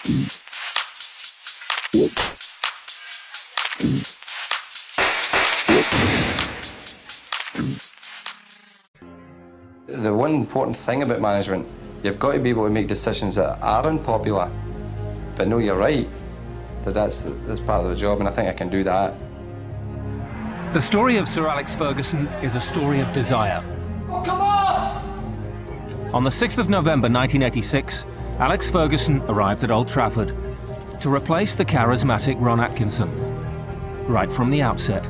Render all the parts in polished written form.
The one important thing about management, you've got to be able to make decisions that are unpopular, but know you're right, that's part of the job, and I think I can do that. The story of Sir Alex Ferguson is a story of desire. Oh, come on! On the 6th of November 1986, Alex Ferguson arrived at Old Trafford to replace the charismatic Ron Atkinson. Right from the outset,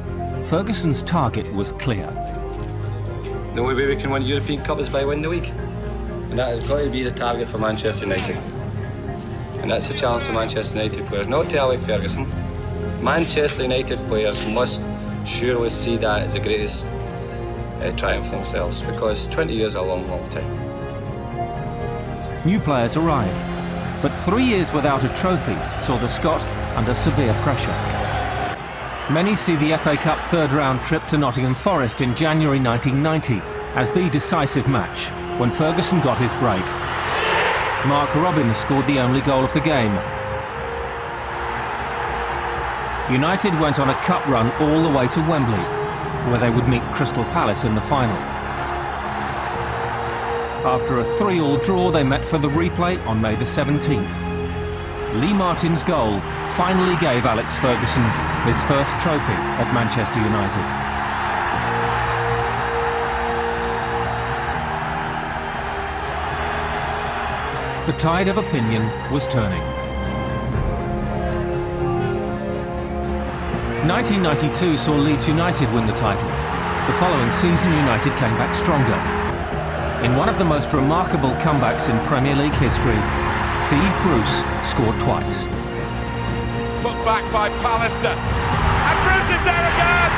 Ferguson's target was clear. The only way we can win the European Cup is by winning the league. And that has got to be the target for Manchester United. And that's the challenge to Manchester United players, not to Alex Ferguson. Manchester United players must surely see that as the greatest triumph for themselves, because 20 years is a long, long time. New players arrived, but 3 years without a trophy saw the Scot under severe pressure. Many see the FA Cup third-round trip to Nottingham Forest in January 1990 as the decisive match, when Ferguson got his break. Mark Robin scored the only goal of the game. United went on a cup run all the way to Wembley, where they would meet Crystal Palace in the final. After a 3-3 draw, they met for the replay on May the 17th. Lee Martin's goal finally gave Alex Ferguson his first trophy at Manchester United. The tide of opinion was turning. 1992 saw Leeds United win the title. The following season, United came back stronger. In one of the most remarkable comebacks in Premier League history, Steve Bruce scored twice. Put back by Pallister. And Bruce is there again!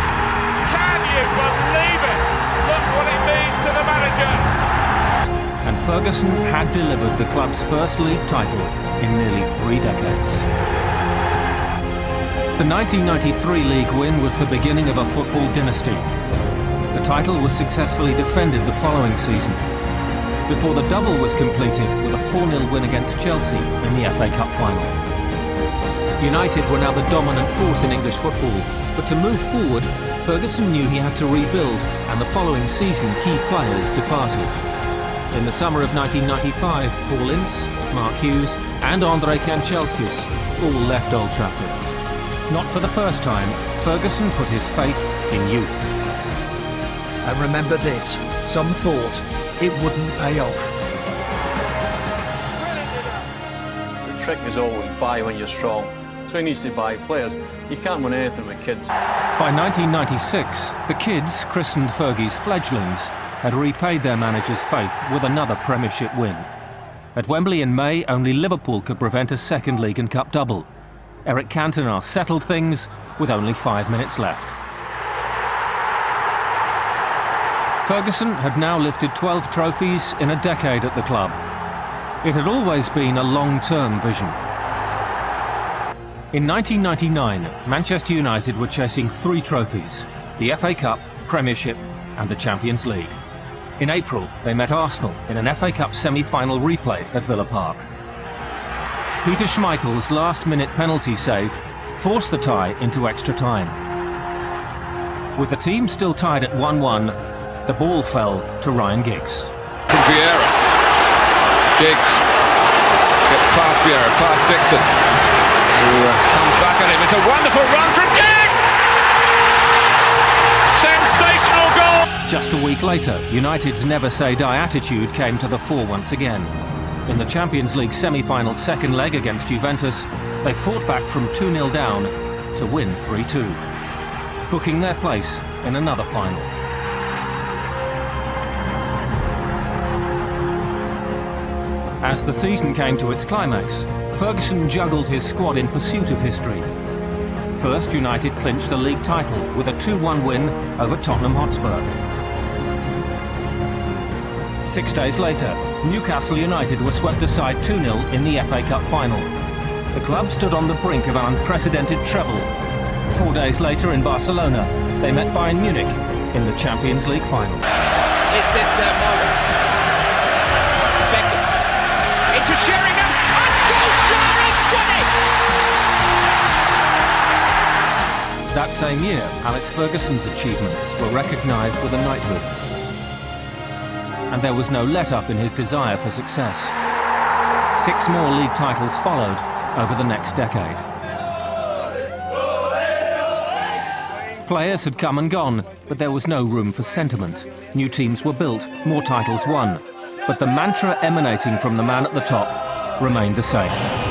Can you believe it? Look what it means to the manager! And Ferguson had delivered the club's first league title in nearly 3 decades. The 1993 league win was the beginning of a football dynasty. The title was successfully defended the following season, before the double was completed with a 4-0 win against Chelsea in the FA Cup final. United were now the dominant force in English football, but to move forward, Ferguson knew he had to rebuild, and the following season key players departed. In the summer of 1995, Paul Ince, Mark Hughes and Andrei Kanchelskis all left Old Trafford. Not for the first time, Ferguson put his faith in youth. And remember this, some thought it wouldn't pay off. The trick is always buy when you're strong. So he needs to buy players. You can't win anything with kids. By 1996, the kids, christened Fergie's fledglings, had repaid their manager's faith with another Premiership win. At Wembley in May, only Liverpool could prevent a second league and cup double. Eric Cantona settled things with only 5 minutes left. Ferguson had now lifted 12 trophies in a decade at the club. It had always been a long-term vision. In 1999, Manchester United were chasing 3 trophies: the FA Cup, Premiership and the Champions League. In April, they met Arsenal in an FA Cup semi-final replay at Villa Park. Peter Schmeichel's last-minute penalty save forced the tie into extra time. With the team still tied at 1-1, the ball fell to Ryan Giggs. From Vieira. Giggs gets past Vieira, past Dixon, who comes back at him. It's a wonderful run from Giggs! Sensational goal! Just a week later, United's never-say-die attitude came to the fore once again. In the Champions League semi-final second leg against Juventus, they fought back from 2-0 down to win 3-2, booking their place in another final. As the season came to its climax, Ferguson juggled his squad in pursuit of history. First, United clinched the league title with a 2-1 win over Tottenham Hotspur. 6 days later, Newcastle United were swept aside 2-0 in the FA Cup final. The club stood on the brink of an unprecedented treble. 4 days later in Barcelona, they met Bayern Munich in the Champions League final. Is this their moment? Beckham into Sheringham and Solskjaer, of That same year, Alex Ferguson's achievements were recognised with a knighthood. And there was no let-up in his desire for success. 6 more league titles followed over the next decade. Players had come and gone, but there was no room for sentiment. New teams were built, more titles won. But the mantra emanating from the man at the top remained the same.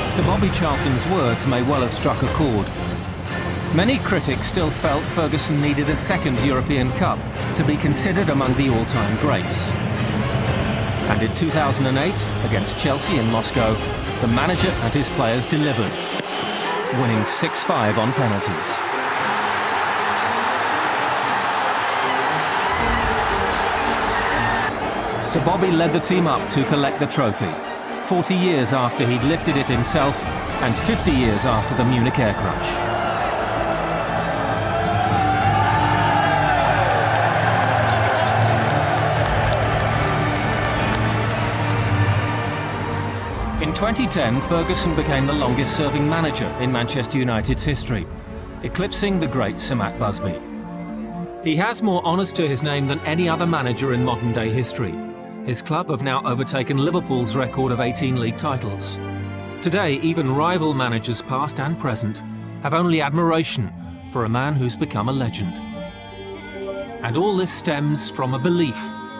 Sir Bobby Charlton's words may well have struck a chord. Many critics still felt Ferguson needed a second European Cup to be considered among the all-time greats. And in 2008, against Chelsea in Moscow, the manager and his players delivered, winning 6-5 on penalties. Sir Bobby led the team up to collect the trophy, 40 years after he'd lifted it himself and 50 years after the Munich air crash. In 2010, Ferguson became the longest-serving manager in Manchester United's history, eclipsing the great Sir Matt Busby. He has more honours to his name than any other manager in modern-day history. His club have now overtaken Liverpool's record of 18 league titles. Today, even rival managers past and present have only admiration for a man who's become a legend. And all this stems from a belief,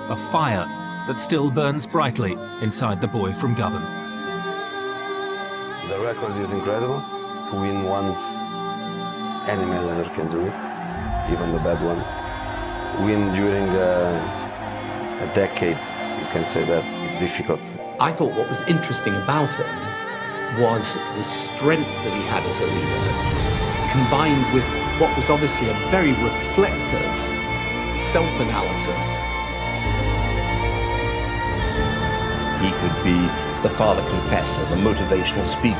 a fire that still burns brightly inside the boy from Govan. The record is incredible. To win once, any manager can do it, even the bad ones. Win during a decade, you can say that it's difficult. I thought what was interesting about him was the strength that he had as a leader, combined with what was obviously a very reflective self-analysis. He could be the father confessor, the motivational speaker.